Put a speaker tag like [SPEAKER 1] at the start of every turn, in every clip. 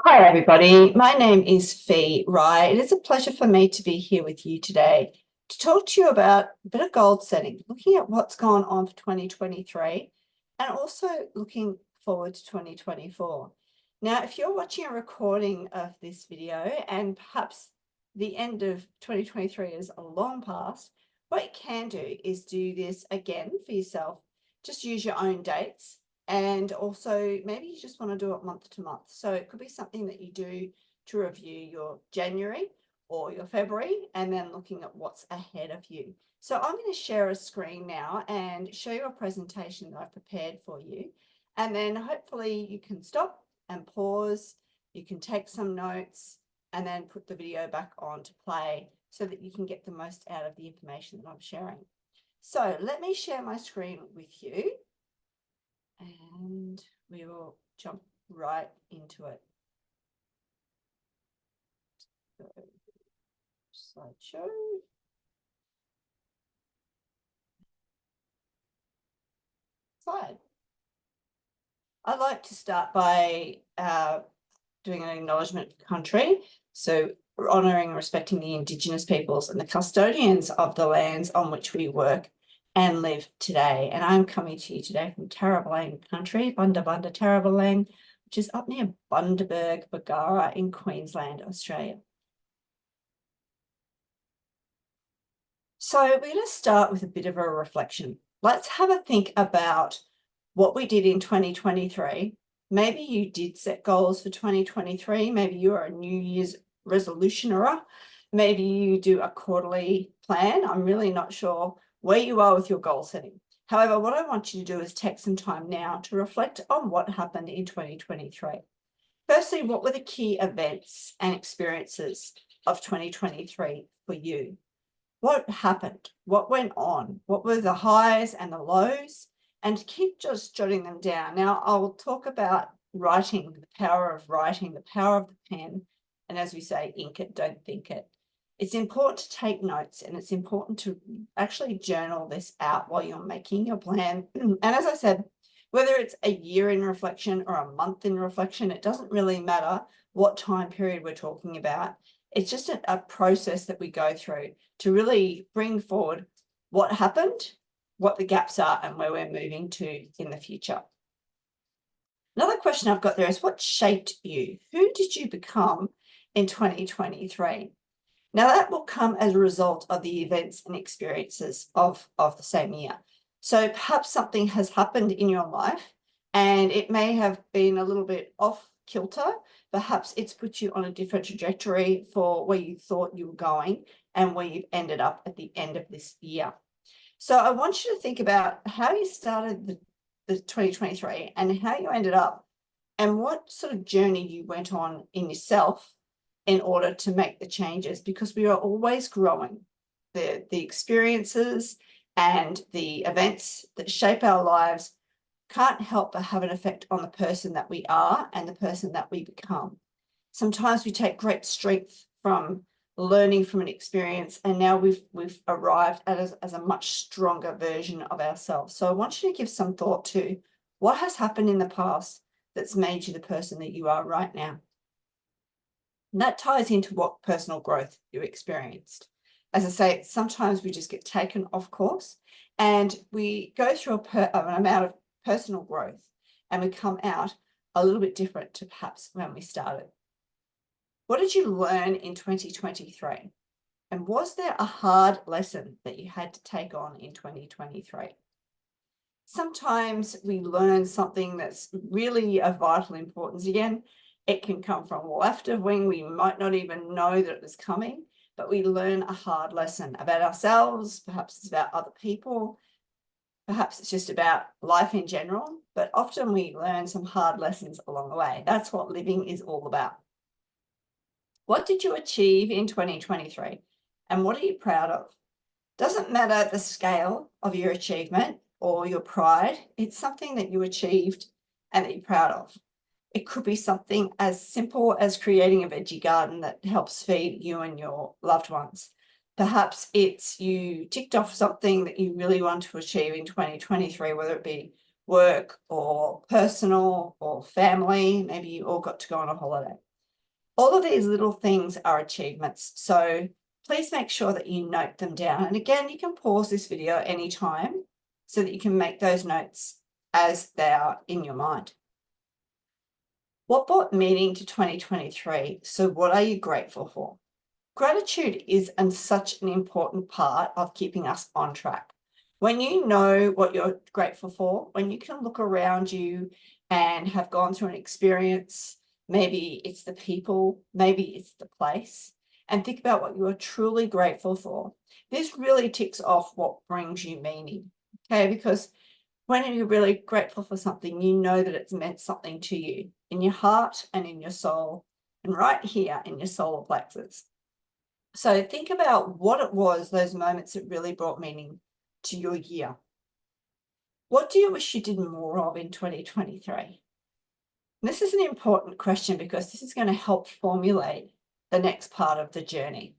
[SPEAKER 1] Hi, everybody. My name is Fee Rye. It is a pleasure for me to be here with you today to talk to you about a bit of goal setting, looking at what's gone on for 2023 and also looking forward to 2024. Now, if you're watching a recording of this video and perhaps the end of 2023 is a long past, what you can do is do this again for yourself. Just use your own dates. And also maybe you just want to do it month to month. So it could be something that you do to review your January or your February and then looking at what's ahead of you. So I'm going to share a screen now and show you a presentation that I've prepared for you. And then hopefully you can stop and pause. You can take some notes and then put the video back on to play so that you can get the most out of the information that I'm sharing. So let me share my screen with you. And we will jump right into it. So, slideshow. Slide. I'd like to start by doing an acknowledgement of country. So we're honouring and respecting the Indigenous peoples and the custodians of the lands on which we work and live today. And I'm coming to you today from Tarraballang country, Bunda Bunda Tarraballang, which is up near Bundaberg, Bargara in Queensland, Australia. So we're going to start with a bit of a reflection. Let's have a think about what we did in 2023. Maybe you did set goals for 2023. Maybe you're a New Year's resolutioner. Maybe you do a quarterly plan. I'm really not sure where you are with your goal setting. However, what I want you to do is take some time now to reflect on what happened in 2023. Firstly, what were the key events and experiences of 2023 for you? What happened? What went on? What were the highs and the lows? And keep just jotting them down. Now, I'll talk about writing, the power of writing, the power of the pen. And as we say, ink it, don't think it. It's important to take notes and it's important to actually journal this out while you're making your plan. And as I said, whether it's a year in reflection or a month in reflection, it doesn't really matter what time period we're talking about. It's just a process that we go through to really bring forward what happened, what the gaps are, and where we're moving to in the future. Another question I've got there is, what shaped you? Who did you become in 2023? Now, that will come as a result of the events and experiences of the same year. So perhaps something has happened in your life and it may have been a little bit off kilter. Perhaps it's put you on a different trajectory for where you thought you were going and where you've ended up at the end of this year. So I want you to think about how you started the 2023 and how you ended up and what sort of journey you went on in yourself in order to make the changes, because we are always growing. The experiences and the events that shape our lives can't help but have an effect on the person that we are and the person that we become. Sometimes we take great strength from learning from an experience, and now we've arrived as a much stronger version of ourselves. So I want you to give some thought to what has happened in the past that's made you the person that you are right now. And that ties into what personal growth you experienced. As I say, sometimes we just get taken off course and we go through an amount of personal growth and we come out a little bit different to perhaps when we started. What did you learn in 2023? And was there a hard lesson that you had to take on in 2023? Sometimes we learn something that's really of vital importance. Again, it can come from left of wing. We might not even know that it was coming, but we learn a hard lesson about ourselves. Perhaps it's about other people. Perhaps it's just about life in general, but often we learn some hard lessons along the way. That's what living is all about. What did you achieve in 2023? And what are you proud of? Doesn't matter the scale of your achievement or your pride. It's something that you achieved and that you're proud of. It could be something as simple as creating a veggie garden that helps feed you and your loved ones. Perhaps it's you ticked off something that you really want to achieve in 2023, whether it be work or personal or family. Maybe you all got to go on a holiday. All of these little things are achievements. So please make sure that you note them down. And again, you can pause this video anytime so that you can make those notes as they are in your mind. What brought meaning to 2023? So what are you grateful for? Gratitude is such an important part of keeping us on track. When you know what you're grateful for, when you can look around you and have gone through an experience, maybe it's the people, maybe it's the place, and think about what you are truly grateful for. This really ticks off what brings you meaning, okay? Because when you're really grateful for something, you know that it's meant something to you in your heart and in your soul, and right here in your solar plexus. So think about what it was, those moments that really brought meaning to your year. What do you wish you did more of in 2023? This is an important question because this is going to help formulate the next part of the journey.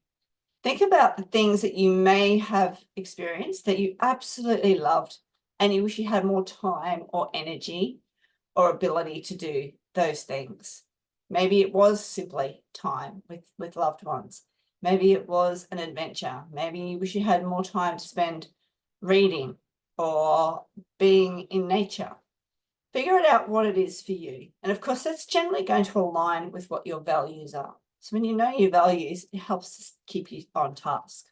[SPEAKER 1] Think about the things that you may have experienced that you absolutely loved and you wish you had more time or energy or ability to do those things. Maybe it was simply time with loved ones. Maybe it was an adventure. Maybe you wish you had more time to spend reading or being in nature. Figure it out what it is for you. And of course, that's generally going to align with what your values are. So when you know your values, it helps keep you on task.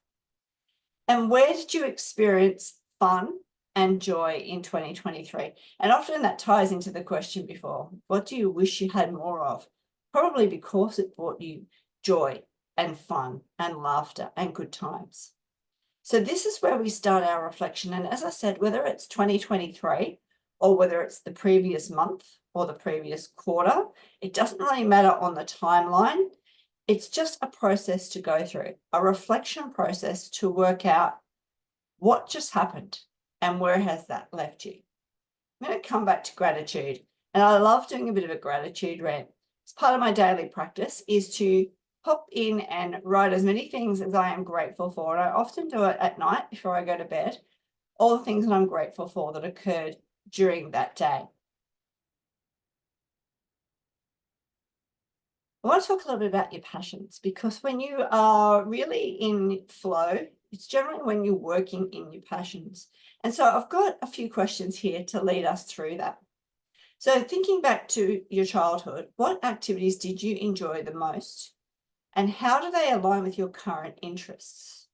[SPEAKER 1] And where did you experience fun and joy in 2023? And often that ties into the question before, what do you wish you had more of? Probably because it brought you joy and fun and laughter and good times. So this is where we start our reflection. And as I said, whether it's 2023 or whether it's the previous month or the previous quarter, it doesn't really matter on the timeline. It's just a process to go through, a reflection process to work out what just happened and where has that left you. I'm going to come back to gratitude. And I love doing a bit of a gratitude rant. It's part of my daily practice is to pop in and write as many things as I am grateful for. And I often do it at night before I go to bed, all the things that I'm grateful for that occurred during that day. I want to talk a little bit about your passions, because when you are really in flow, it's generally when you're working in your passions. And so I've got a few questions here to lead us through that. So thinking back to your childhood, what activities did you enjoy the most? And how do they align with your current interests?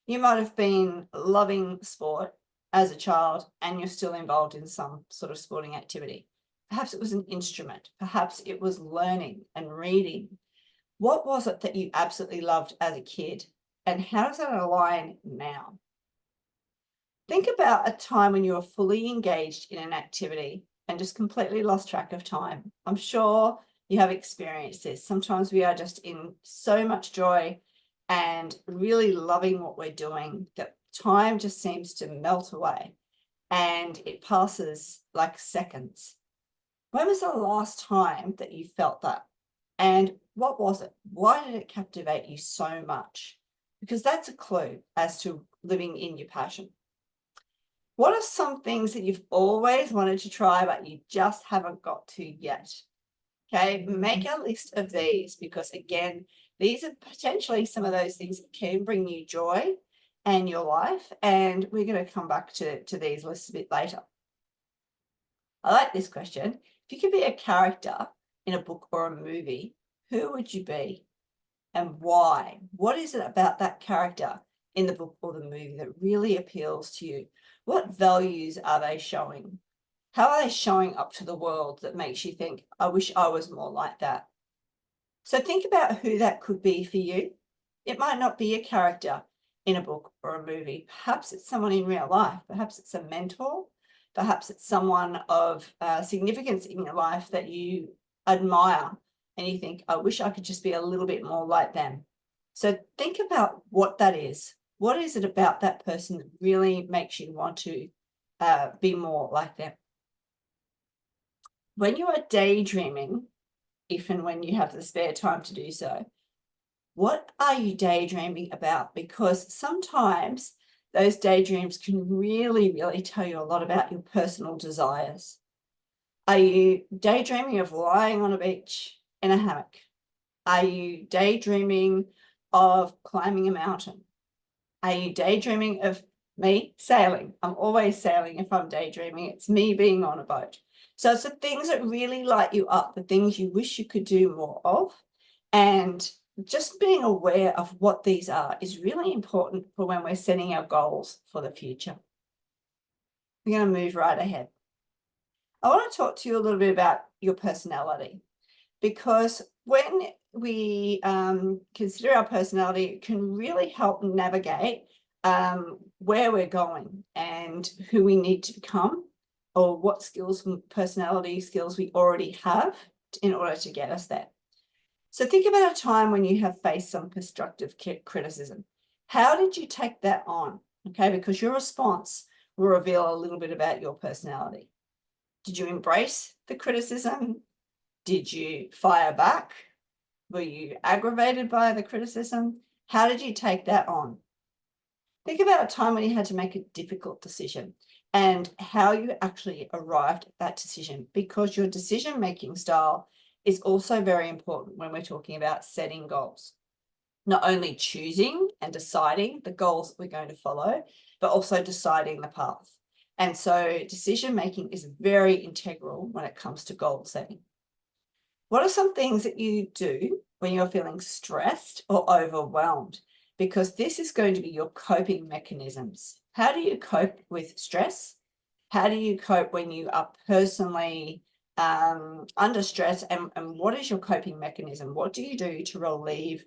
[SPEAKER 1] You might have been loving sport as a child and you're still involved in some sort of sporting activity. Perhaps it was an instrument. Perhaps it was learning and reading. What was it that you absolutely loved as a kid? And how does that align now? Think about a time when you were fully engaged in an activity and just completely lost track of time. I'm sure you have experienced this. Sometimes we are just in so much joy and really loving what we're doing that time just seems to melt away and it passes like seconds. When was the last time that you felt that? And what was it? Why did it captivate you so much? Because that's a clue as to living in your passion. What are some things that you've always wanted to try, but you just haven't got to yet? Okay, make a list of these because, again, these are potentially some of those things that can bring you joy and your life. And we're going to come back to these lists a bit later. I like this question. If you could be a character in a book or a movie, who would you be and why? What is it about that character in the book or the movie that really appeals to you? What values are they showing? How are they showing up to the world that makes you think, I wish I was more like that? So think about who that could be for you. It might not be a character in a book or a movie. Perhaps it's someone in real life. Perhaps it's a mentor. Perhaps it's someone of significance in your life that you admire and you think, I wish I could just be a little bit more like them. So think about what that is. What is it about that person that really makes you want to be more like them? When you are daydreaming, if and when you have the spare time to do so, what are you daydreaming about? Because sometimes those daydreams can really, really tell you a lot about your personal desires. Are you daydreaming of lying on a beach in a hammock? Are you daydreaming of climbing a mountain? Are you daydreaming of me sailing? I'm always sailing if I'm daydreaming. It's me being on a boat. So it's the things that really light you up, the things you wish you could do more of. And just being aware of what these are is really important for when we're setting our goals for the future. We're going to move right ahead. I want to talk to you a little bit about your personality, because when we consider our personality, it can really help navigate where we're going and who we need to become, or what skills, personality skills we already have in order to get us there. So think about a time when you have faced some constructive criticism. How did you take that on? Okay, because your response will reveal a little bit about your personality. Did you embrace the criticism? Did you fire back? Were you aggravated by the criticism? How did you take that on? Think about a time when you had to make a difficult decision and how you actually arrived at that decision, because your decision-making style is also very important when we're talking about setting goals. Not only choosing and deciding the goals that we're going to follow, but also deciding the path. And so decision-making is very integral when it comes to goal setting. What are some things that you do when you're feeling stressed or overwhelmed? Because this is going to be your coping mechanisms. How do you cope with stress? How do you cope when you are personally under stress? And what is your coping mechanism? What do you do to relieve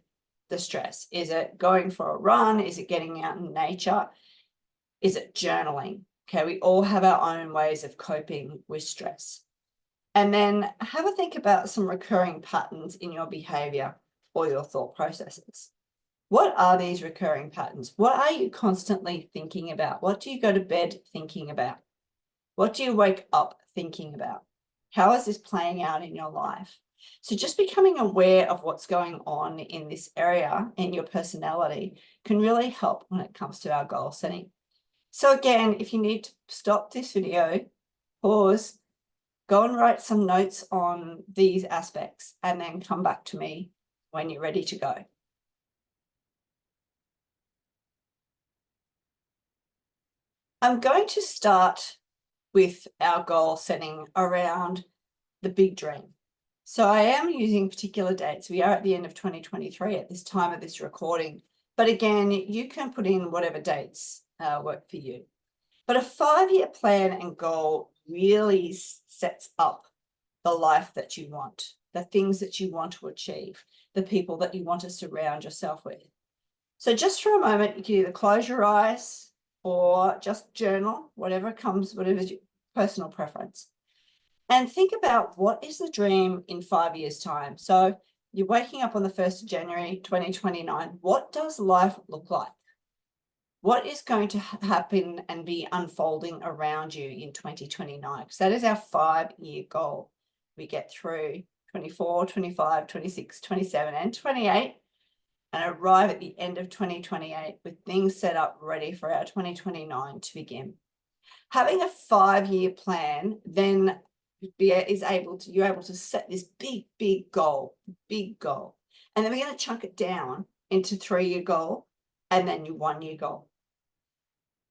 [SPEAKER 1] the stress? Is it going for a run? Is it getting out in nature? Is it journaling? Okay, we all have our own ways of coping with stress. And then have a think about some recurring patterns in your behavior or your thought processes. What are these recurring patterns? What are you constantly thinking about? What do you go to bed thinking about? What do you wake up thinking about? How is this playing out in your life? So just becoming aware of what's going on in this area in your personality can really help when it comes to our goal setting. So again, if you need to stop this video, pause, go and write some notes on these aspects, and then come back to me when you're ready to go. I'm going to start with our goal setting around the big dream. So I am using particular dates. We are at the end of 2023 at this time of this recording. But again, you can put in whatever dates work for you. But a 5-year plan and goal really sets up the life that you want, the things that you want to achieve, the people that you want to surround yourself with. So just for a moment, you can either close your eyes or just journal, whatever's your personal preference. And think about, what is the dream in 5 years' time? So you're waking up on the 1st of January, 2029. What does life look like? What is going to happen and be unfolding around you in 2029? Because that is our 5-year goal. We get through 24, 25, 26, 27, and 28, and arrive at the end of 2028 with things set up ready for our 2029 to begin. Having a 5-year plan then you're able to set this big goal, and then we're going to chunk it down into 3-year goal and then your 1-year goal.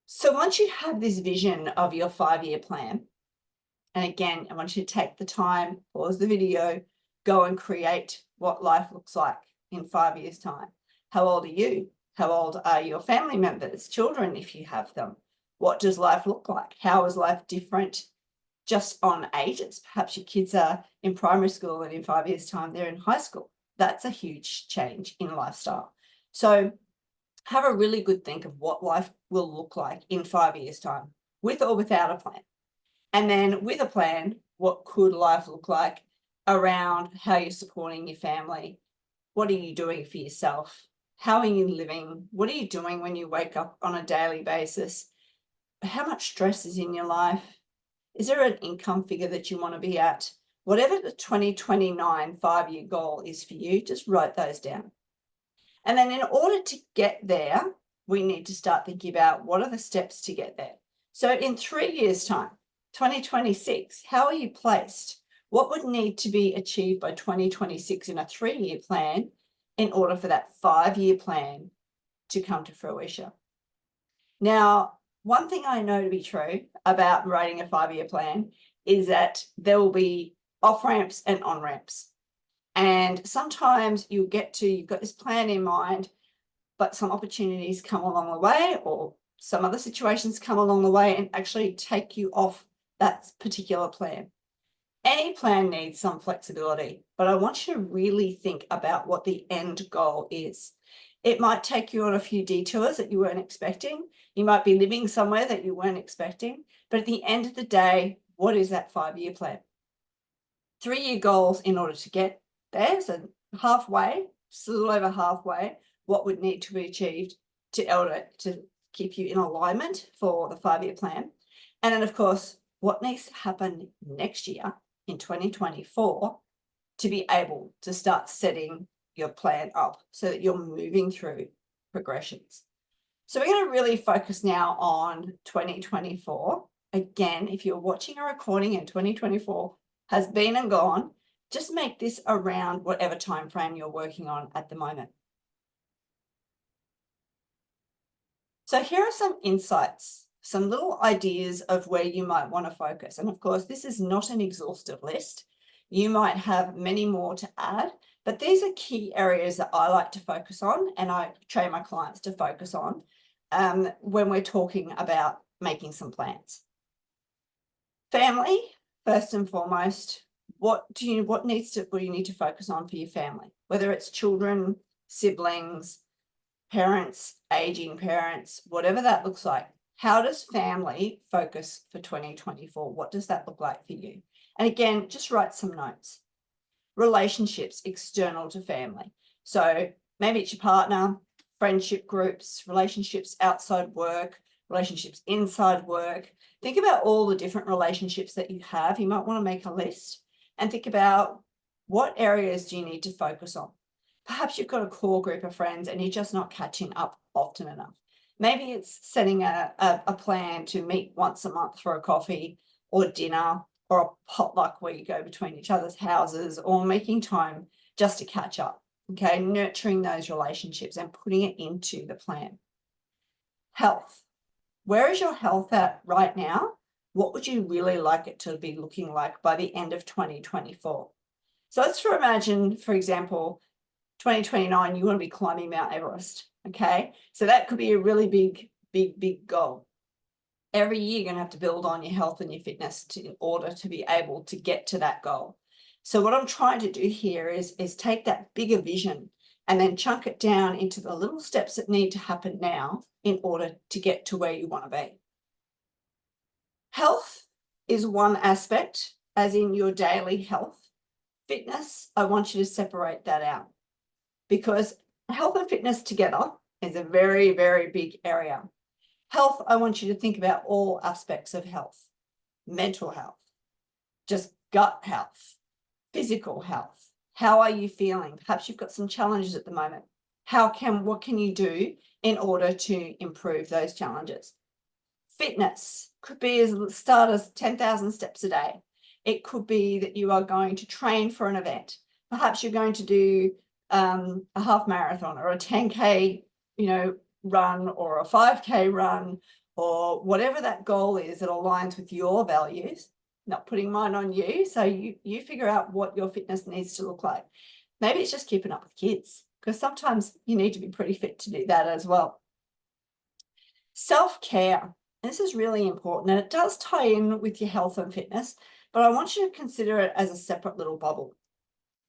[SPEAKER 1] So once you have this vision of your 5-year plan, and again, I want you to take the time, pause the video, go and create what life looks like in 5 years' time. How old are you? How old are your family members, children, if you have them? What does life look like? How is life different just on ages? Perhaps your kids are in primary school and in 5 years' time, they're in high school. That's a huge change in lifestyle. So have a really good think of what life will look like in 5 years' time, with or without a plan. And then with a plan, what could life look like around how you're supporting your family? What are you doing for yourself? How are you living? What are you doing when you wake up on a daily basis? How much stress is in your life? Is there an income figure that you want to be at? Whatever the 2029 5-year goal is for you, just write those down. And then in order to get there, we need to start thinking about, what are the steps to get there? So in 3 years' time, 2026, how are you placed? What would need to be achieved by 2026 in a 3-year plan in order for that 5-year plan to come to fruition? Now, one thing I know to be true about writing a 5-year plan is that there will be off ramps and on ramps. And sometimes you've got this plan in mind, but some opportunities come along the way, or some other situations come along the way and actually take you off that particular plan. Any plan needs some flexibility, but I want you to really think about what the end goal is. It might take you on a few detours that you weren't expecting. You might be living somewhere that you weren't expecting, but at the end of the day, what is that 5-year plan? 3-year goals in order to get there, so halfway, just a little over halfway, what would need to be achieved to keep you in alignment for the 5-year plan. And then, of course, what needs to happen next year in 2024 to be able to start setting your plan up so that you're moving through progressions. So we're going to really focus now on 2024. Again, if you're watching a recording in 2024 has been and gone, just make this around whatever time frame you're working on at the moment. So here are some insights, some little ideas of where you might want to focus. And of course, this is not an exhaustive list. You might have many more to add, but these are key areas that I like to focus on and I train my clients to focus on when we're talking about making some plans. Family, first and foremost, what do you need to focus on for your family? Whether it's children, siblings, parents, aging parents, whatever that looks like. How does family focus for 2024? What does that look like for you? And again, just write some notes. Relationships external to family. So maybe it's your partner, friendship groups, relationships outside work, relationships inside work. Think about all the different relationships that you have. You might want to make a list and think about what areas do you need to focus on. Perhaps you've got a core group of friends and you're just not catching up often enough. Maybe it's setting a plan to meet once a month for a coffee or dinner or a potluck where you go between each other's houses, or making time just to catch up, okay? Nurturing those relationships and putting it into the plan. Health. Where is your health at right now? What would you really like it to be looking like by the end of 2024? So let's imagine, for example, 2029, you want to be climbing Mount Everest, okay? So that could be a really big goal. Every year, you're going to have to build on your health and your fitness in order to be able to get to that goal. So what I'm trying to do here is take that bigger vision and then chunk it down into the little steps that need to happen now in order to get to where you want to be. Health is one aspect, as in your daily health. Fitness, I want you to separate that out, because health and fitness together is a very, very big area. Health, I want you to think about all aspects of health: mental health, just gut health, physical health. How are you feeling? Perhaps you've got some challenges at the moment. What can you do in order to improve those challenges? Fitness could be as start as 10,000 steps a day. It could be that you are going to train for an event. Perhaps you're going to do a half marathon or a 10K, run, or a 5K run, or whatever that goal is that aligns with your values. Not putting mine on you. So you figure out what your fitness needs to look like. Maybe it's just keeping up with kids, because sometimes you need to be pretty fit to do that as well. Self-care. This is really important, and it does tie in with your health and fitness, but I want you to consider it as a separate little bubble.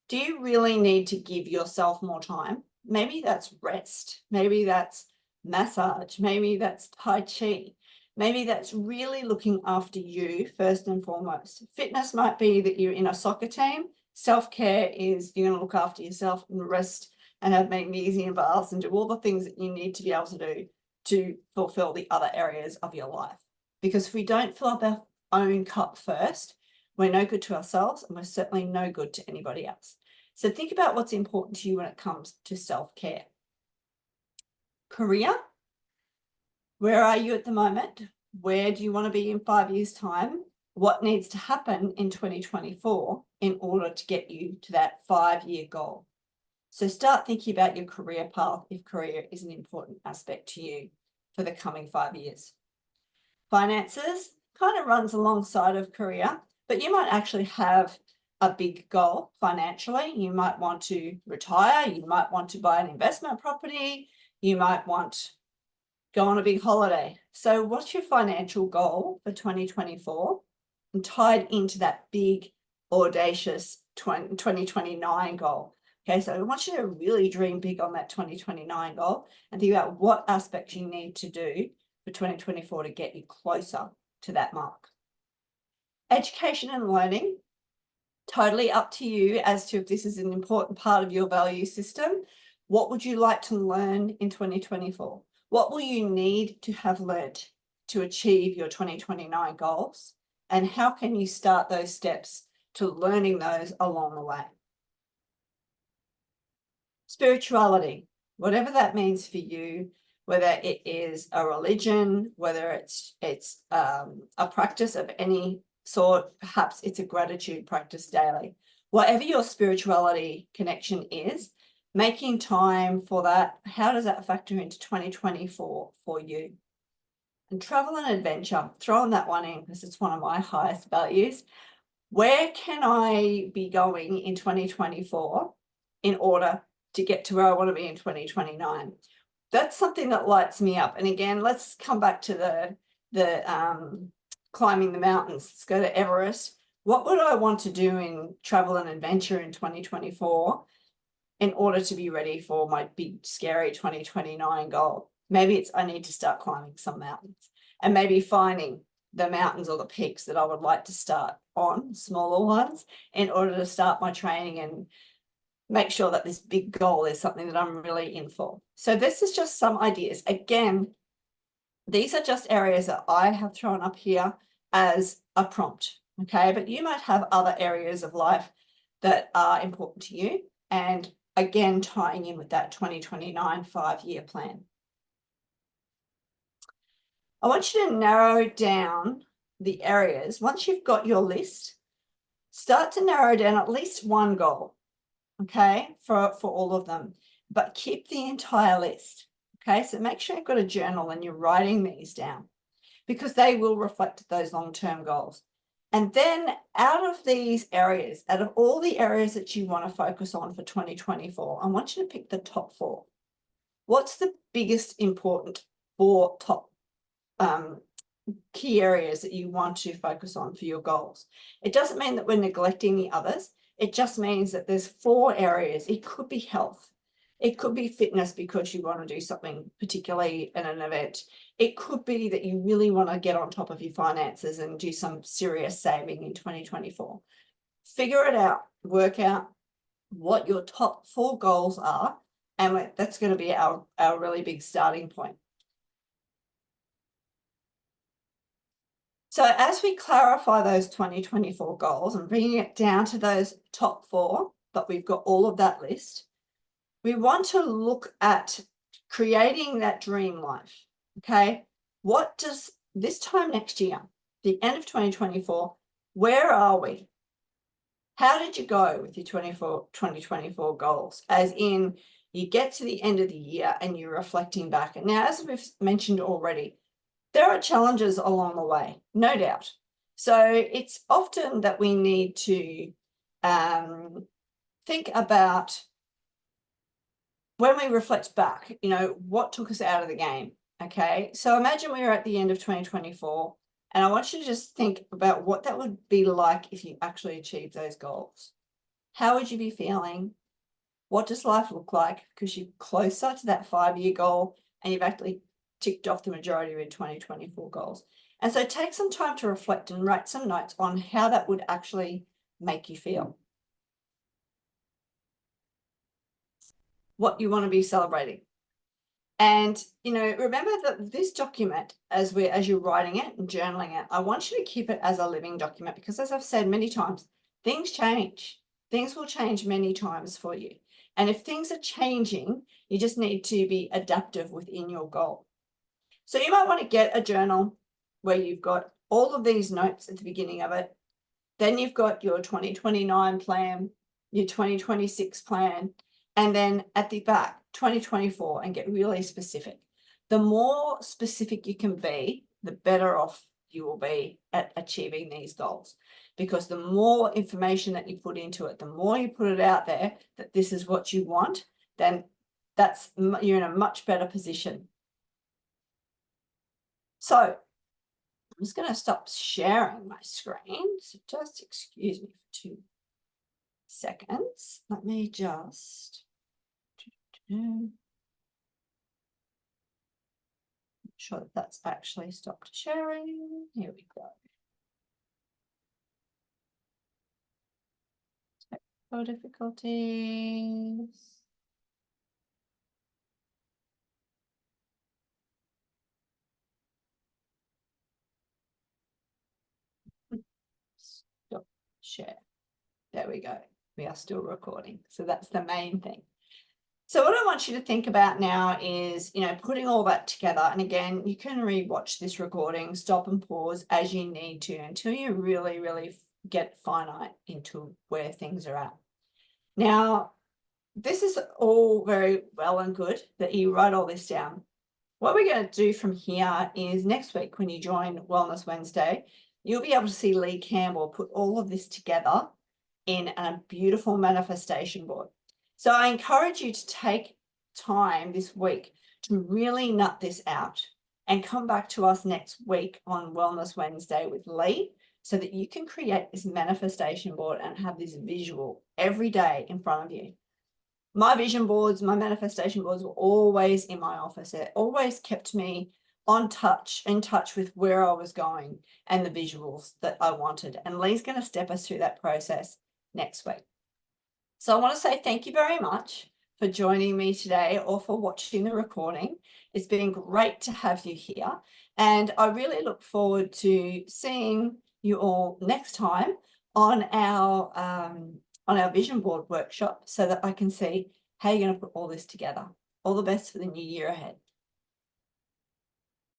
[SPEAKER 1] Do you really need to give yourself more time? Maybe that's rest. Maybe that's massage. Maybe that's Tai Chi. Maybe that's really looking after you first and foremost. Fitness might be that you're in a soccer team. Self-care is you're going to look after yourself and rest and have magnesium baths and do all the things that you need to be able to do to fulfill the other areas of your life. Because if we don't fill up our own cup first, we're no good to ourselves, and we're certainly no good to anybody else. So think about what's important to you when it comes to self-care. Career. Where are you at the moment? Where do you want to be in 5 years' time? What needs to happen in 2024 in order to get you to that 5-year goal. So start thinking about your career path if career is an important aspect to you for the coming 5 years. Finances kind of runs alongside of career, but you might actually have a big goal financially. You might want to retire, you might want to buy an investment property, you might want to go on a big holiday. So what's your financial goal for 2024? And tied into that big, audacious 2029 goal. Okay, so I want you to really dream big on that 2029 goal and think about what aspects you need to do for 2024 to get you closer to that mark. Education and learning, totally up to you as to if this is an important part of your value system. What would you like to learn in 2024? What will you need to have learnt to achieve your 2029 goals? And how can you start those steps to learning those along the way? Spirituality, whatever that means for you, whether it is a religion, whether it's a practice of any sort, perhaps it's a gratitude practice daily. Whatever your spirituality connection is, making time for that, how does that factor into 2024 for you? And travel and adventure, throwing that one in because it's one of my highest values. Where can I be going in 2024 in order to get to where I want to be in 2029? That's something that lights me up. And again, let's come back to the climbing the mountains. Let's go to Everest. What would I want to do in travel and adventure in 2024 in order to be ready for my big, scary 2029 goal? Maybe it's I need to start climbing some mountains and maybe finding the mountains or the peaks that I would like to start on, smaller ones, in order to start my training and make sure that this big goal is something that I'm really in for. So this is just some ideas. Again, these are just areas that I have thrown up here as a prompt, okay? But you might have other areas of life that are important to you. And again, tying in with that 2029 5-year plan. I want you to narrow down the areas. Once you've got your list, start to narrow down at least one goal, okay, for all of them, but keep the entire list, okay? So make sure you've got a journal and you're writing these down because they will reflect those long-term goals. And then out of these areas, out of all the areas that you want to focus on for 2024, I want you to pick the top 4. What's the biggest important 4 top key areas that you want to focus on for your goals? It doesn't mean that we're neglecting the others. It just means that there's 4 areas. It could be health. It could be fitness because you want to do something particularly in an event. It could be that you really want to get on top of your finances and do some serious saving in 2024. Figure it out, work out what your top 4 goals are, and that's going to be our really big starting point. So as we clarify those 2024 goals and bringing it down to those top 4, but we've got all of that list, we want to look at creating that dream life, okay? What does this time next year, the end of 2024, where are we? How did you go with your 2024 goals? As in, you get to the end of the year and you're reflecting back. And now, as we've mentioned already, there are challenges along the way, no doubt. So it's often that we need to think about when we reflect back, what took us out of the game, okay? So imagine we were at the end of 2024, and I want you to just think about what that would be like if you actually achieved those goals. How would you be feeling? What does life look like? Because you're closer to that 5-year goal and you've actually ticked off the majority of your 2024 goals. And so take some time to reflect and write some notes on how that would actually make you feel. What you want to be celebrating. And, remember that this document, as you're writing it and journaling it, I want you to keep it as a living document because, as I've said many times, things change. Things will change many times for you. And if things are changing, you just need to be adaptive within your goal. So you might want to get a journal where you've got all of these notes at the beginning of it. Then you've got your 2029 plan, your 2026 plan, and then at the back, 2024, and get really specific. The more specific you can be, the better off you will be at achieving these goals. Because the more information that you put into it, the more you put it out there that this is what you want, then you're in a much better position. So I'm just going to stop sharing my screen. So just excuse me for 2 seconds. Let me just make sure that that's actually stopped sharing. Here we go. Technical difficulties. Stop share. There we go. We are still recording. So that's the main thing. So what I want you to think about now is, putting all that together. And again, you can rewatch this recording, stop and pause as you need to until you really, really get finite into where things are at. Now, this is all very well and good that you write all this down. What we're going to do from here is next week when you join Wellness Wednesday, you'll be able to see Lee Campbell put all of this together in a beautiful manifestation board. So I encourage you to take time this week to really nut this out and come back to us next week on Wellness Wednesday with Lee so that you can create this manifestation board and have this visual every day in front of you. My vision boards, my manifestation boards were always in my office. It always kept me in touch with where I was going and the visuals that I wanted. And Lee's going to step us through that process next week. So I want to say thank you very much for joining me today or for watching the recording. It's been great to have you here. And I really look forward to seeing you all next time on our vision board workshop so that I can see how you're going to put all this together. All the best for the new year ahead.